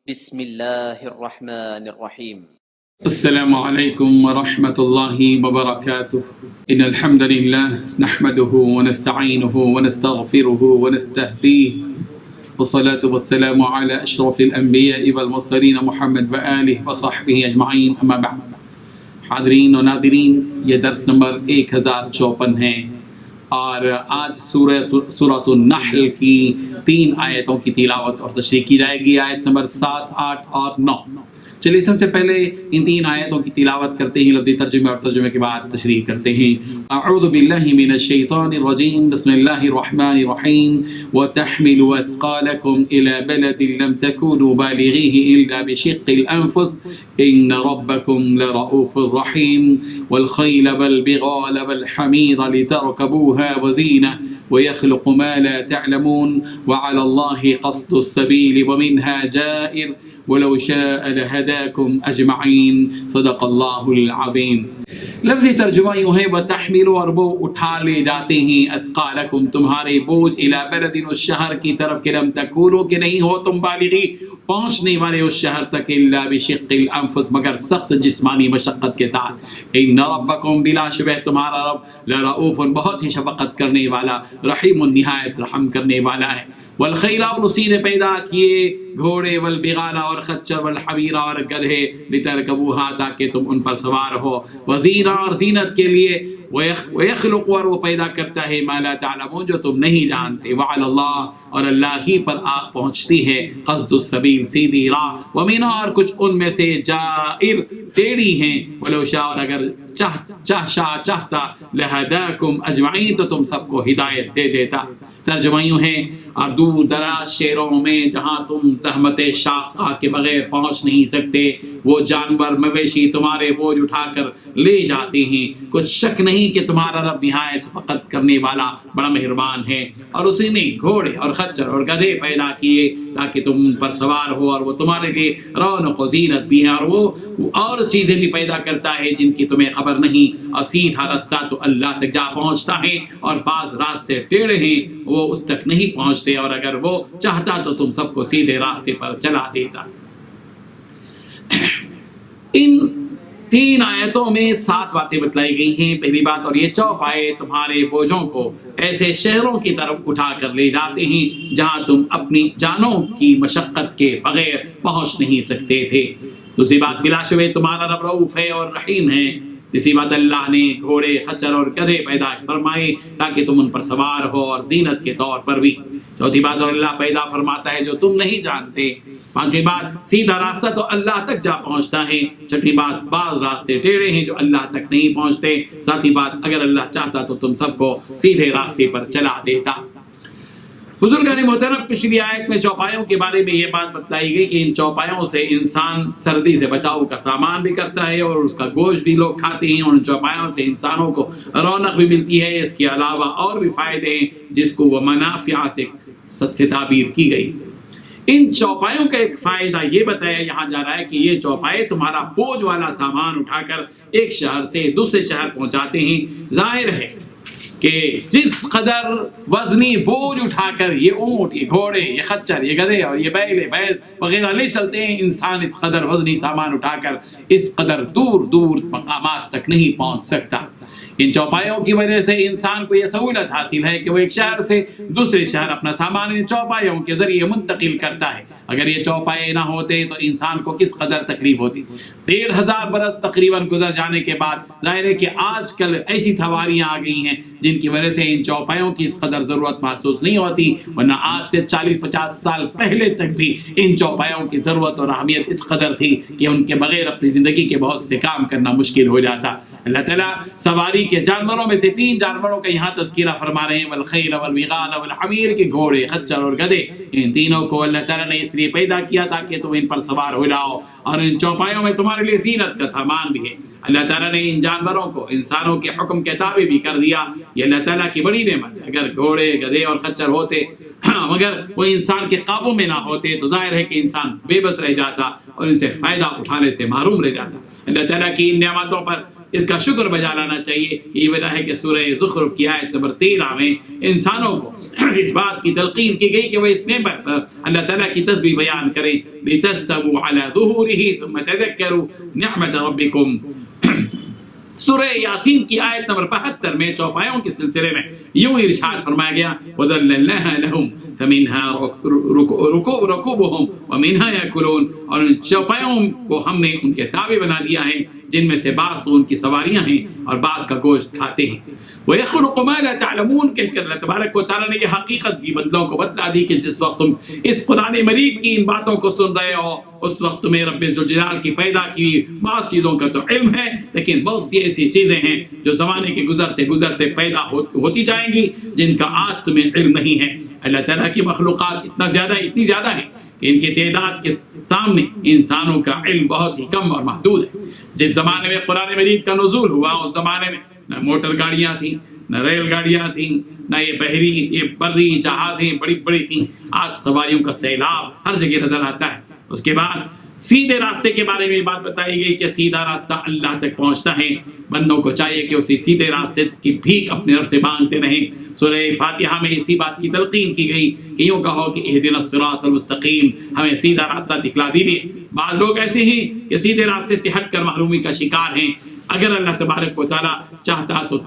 بسم الله الرحمن الرحيم. السلام عليكم ورحمة الله وبركاته. إن الحمد لله نحمده ونستعينه ونستغفره ونستهديه والصلاة والسلام على أشرف الأنبياء والمرسلين محمد وآله وصحبه أجمعين أما بعد. حاضرین و ناظرین، یہ درس نمبر 1054 ہے اور آج سورۃ النحل کی 3 آیتوں کی تلاوت اور تشریح کی جائے گی، آیت نمبر 7، 8 اور 9۔ چلیے سب سے پہلے ان 3 آیتوں کی تلاوت کرتے ہیں، لفظی ترجمے اور ترجمے کے بعد تشریح کرتے ہیں۔ اعوذ باللہ من الشیطان الرجیم، بسم اللہ الرحمن الرحیم۔ وَتَحْمِلُوا أَثْقَالَكُمْ إِلَى بَلَدٍ لَمْ تَكُونُوا بَالِغِيهِ إِلَّا بِشِقِّ الْأَنفُسِ إِنَّ رَبَّكُمْ لَرَءُوفٌ رَحِيمٌ وَالْخَيْلَ وَالْبِغَالَ وَالْحَمِيرَ لِتَرْكَبُوهَا وَزِينَةً وَيَخْلُقُ مَا لَا تَعْلَمُونَ وَعَلَى اللَّهِ قَصْدُ السَّبِيلِ وَمِنْهَا جَائِرٌ وَلَوْ شَاءَ لَهَدَاكُمْ أَجْمَعِينَ صدق اللہ العظیم۔ لفظی ترجمہ یوں ہے، وَتَحْمِلُ، اور وہ اٹھا لے جاتے ہیں، اثقالکم، تمہارے بوجھ، الی بلد، اس شہر کی طرف، کہ لم تکونوا، کہ نہیں ہو تم بالغی، پہنچنے والے اس شہر تک، الا بشق الانفس، مگر سخت جسمانی مشقت کے ساتھ۔ ان ربکم، بلا شبہ تمہارا رب، لرؤوف، بہت ہی شفقت کرنے والا، رحیم، نہایت رحم کرنے والا ہے۔ والخیل، اور اسی نے پیدا کیے گھوڑے، والبغال، اور خچر، والحمیر، اور گدھے، لترکبوها، تاکہ تم ان پر سوار ہو، وزینہ، اور زینت کے لیے، ویخلق، اور وہ پیدا کرتا ہے، ما لا تعلمون، جو تم نہیں جانتے، وعلی اللہ، اور اللہ ہی پر آگ پہنچتی ہے، قصد السبیل، سیدھی راہ، ومنہ، اور کچھ ان میں سے جائر، ٹیڑھی ہیں، ولو شاء، اور اگر چاہتا، لہداکم اجمعین، تو تم سب کو ہدایت دے دیتا۔ ترجمہ یوں ہے، اور دور دراز شہروں میں جہاں تم زحمت شاقہ کے بغیر پہنچ نہیں سکتے، وہ جانور مویشی تمہارے بوجھ اٹھا کر لے جاتے ہیں، کچھ شک نہیں کہ تمہارا رب نہایت شفقت کرنے والا، بڑا مہربان ہے۔ اور اسی نے گھوڑے اور خچر اور گدھے پیدا کیے تاکہ تم ان پر سوار ہو، اور وہ تمہارے لیے رونق و زینت بھی ہے، اور وہ اور چیزیں بھی پیدا کرتا ہے جن کی تمہیں خبر نہیں۔ اور سیدھا راستہ تو اللہ تک جا پہنچتا ہے، اور بعض راستے ٹیڑھے ہیں، وہ اس تک نہیں پہنچتے، اور اگر وہ چاہتا تو تم سب کو سیدھے راستے پر چلا دیتا۔ ان 3 آیتوں میں 7 باتیں بتلائی گئی ہیں۔ پہلی بات، اور یہ چوپائے تمہارے بوجھوں کو ایسے شہروں کی طرف اٹھا کر لے جاتے ہیں جہاں تم اپنی جانوں کی مشقت کے بغیر پہنچ نہیں سکتے تھے۔ دوسری بات، بلا شبہ تمہارا رب رؤوف ہے اور رحیم ہے۔ تیسری بات، اللہ نے گھوڑے، خچر اور گدھے پیدا فرمائے تاکہ تم ان پر سوار ہو، اور زینت کے طور پر بھی۔ چوتھی بات، اور اللہ پیدا فرماتا ہے جو تم نہیں جانتے۔ پانچویں بات، سیدھا راستہ تو اللہ تک جا پہنچتا ہے۔ چھٹی بات، بعض راستے ٹیڑھے ہیں جو اللہ تک نہیں پہنچتے۔ ساتھی بات، اگر اللہ چاہتا تو تم سب کو سیدھے راستے پر چلا دیتا۔ بزرگان محترم، پچھلی آیت میں چوپایوں کے بارے میں یہ بات بتلائی گئی کہ ان چوپایوں سے انسان سردی سے بچاؤ کا سامان بھی کرتا ہے، اور اس کا گوشت بھی لوگ کھاتے ہیں۔ اور ان چوپایوں سے انسانوں کو رونق بھی ملتی ہے۔ اس کے علاوہ اور بھی فائدے ہیں جس کو وہ منافع سے تعبیر کی گئی۔ ان چوپایوں کا ایک فائدہ یہ بتایا یہاں جا رہا ہے کہ یہ چوپائے تمہارا بوجھ والا سامان اٹھا کر ایک شہر سے دوسرے شہر پہنچاتے ہیں۔ ظاہر ہے کہ جس قدر وزنی بوجھ اٹھا کر یہ اونٹ، یہ گھوڑے، یہ خچر، یہ گدھے اور یہ بیل وغیرہ لے چلتے ہیں، انسان اس قدر وزنی سامان اٹھا کر اس قدر دور دور مقامات تک نہیں پہنچ سکتا۔ ان چوپایوں کی وجہ سے انسان کو یہ سہولت حاصل ہے کہ وہ ایک شہر سے دوسرے شہر اپنا سامان ان چوپایوں کے ذریعے منتقل کرتا ہے۔ اگر یہ چوپائے نہ ہوتے تو انسان کو کس قدر تکلیف ہوتی۔ 1500 برس تقریباً گزر جانے کے بعد ظاہر ہے کہ آج کل ایسی سواریاں آ گئی ہیں جن کی وجہ سے ان چوپایوں کی اس قدر ضرورت محسوس نہیں ہوتی، ورنہ آج سے 40-50 سال پہلے تک بھی ان چوپایوں کی ضرورت اور اہمیت اس قدر تھی کہ ان کے بغیر اپنی زندگی کے بہت سے کام کرنا مشکل ہو جاتا۔ اللہ تعالیٰ سواری کے جانوروں میں سے 3 جانوروں کا یہاں تذکرہ فرما رہے ہیں، والخیل والبغال والحمیر، کے گھوڑے، خچر اور گدھے۔ ان تینوں کو اللہ تعالیٰ نے اس لیے پیدا کیا تاکہ تم ان پر سوار ہو جاؤ، اور ان چوپایوں میں تمہارے لیے زینت کا سامان بھی ہے۔ اللہ تعالیٰ نے ان جانوروں کو انسانوں کے حکم کے تابع بھی کر دیا۔ یہ اللہ تعالیٰ کی بڑی نعمت ہے۔ اگر گھوڑے، گدھے اور خچر ہوتے مگر وہ انسان کے قابو میں نہ ہوتے تو ظاہر ہے کہ انسان بے بس رہ جاتا اور ان سے فائدہ اٹھانے سے محروم رہ جاتا۔ اللہ تعالیٰ کی ان نعمتوں پر اس کا شکر بجا لانا چاہیے۔ یہ وجہ ہے کہ سورہ زخرف کی آیت نمبر 13 میں انسانوں کو اس بات کی تلقین کی گئی کہ وہ اس نعمت پر اللہ تعالیٰ کی تسبیح بیان کریں لِتَسْتَوُوا عَلَى ظُهُورِهِ ثُمَّ تَذَكَّرُوا نِعْمَةَ رَبِّكُمْ۔ سورہ یاسین کی آیت نمبر 72 میں چوپایوں کے سلسلے میں یوں ہی ارشاد فرمایا گیا وَذَلَّلْنَاهَا لَهُمْ فَمِنْهَا رُكُوبُهُمْ وَمِنْهَا يَأْكُلُونَ، اور ان چوپایوں کو ہم نے ان کے تابع بنا دیا ہے جن میں سے بعض تو ان کی سواریاں ہیں اور بعض کا گوشت کھاتے ہیں۔ وَيَخْلُقُ مَا لَا تَعْلَمُونَ کہہ کر اللہ تبارک و تعالیٰ نے یہ حقیقت بھی بندوں کو بتلا دی کہ جس وقت تم اس قرآن مجید کی ان باتوں کو سن رہے ہو اس وقت تمہیں رب ذوالجلال کی پیدا کی بعض چیزوں کا تو علم ہے، لیکن بہت سی ایسی چیزیں ہیں جو زمانے کے گزرتے گزرتے پیدا ہوتی جائیں گی جن کا آج تمہیں علم نہیں ہے۔ اللہ تعالیٰ کی مخلوقات اتنی زیادہ ہیں کہ ان کی تعداد کے سامنے انسانوں کا علم بہت ہی کم اور محدود ہے۔ جس زمانے میں قرآن مجید کا نزول ہوا اس زمانے میں نہ موٹر گاڑیاں تھیں، نہ ریل گاڑیاں تھیں، نہ یہ بری جہازیں بڑی بڑی تھیں۔ آج سواریوں کا سیلاب ہر جگہ نظر آتا ہے۔ اس کے بعد سیدھے راستے کے بارے میں بات بتائی گئی کہ سیدھا راستہ اللہ تک پہنچتا ہے، بندوں کو چاہیے کہ اسی سیدھے راستے کی بھیک اپنے رب سے مانگتے رہیں۔ سورہ فاتحہ میں اسی بات کی تلقین کی گئی کہ یوں کہو کہ اہدنا الصراط المستقیم، ہمیں سیدھا راستہ دکھلا دیجیے۔ بعض لوگ ایسے ہیں کہ سیدھے راستے سے ہٹ کر محرومی کا شکار ہیں۔ اگر اللہ تبارک و تعالیٰ چاہتا تو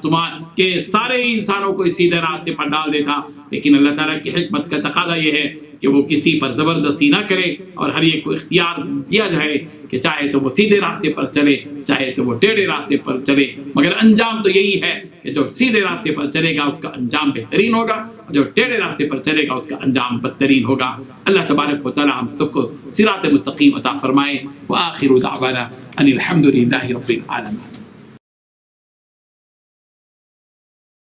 کے سارے انسانوں کو اس سیدھے راستے پر ڈال دیتا، لیکن اللہ تعالیٰ کی حکمت کا تقاضا یہ ہے کہ وہ کسی پر زبردستی نہ کرے اور ہر ایک کو اختیار دیا جائے کہ چاہے تو وہ سیدھے راستے پر چلے چاہے تو وہ ٹیڑھے راستے پر چلے، مگر انجام تو یہی ہے کہ جو سیدھے راستے پر چلے گا اس کا انجام بہترین ہوگا اور جو ٹیڑھے راستے پر چلے گا اس کا انجام بدترین ہوگا۔ اللہ تبارک و تعالیٰ ہم سب کو صراط مستقیم عطا فرمائے۔ وآخر دعوانا ان الحمد للہ رب العالمین۔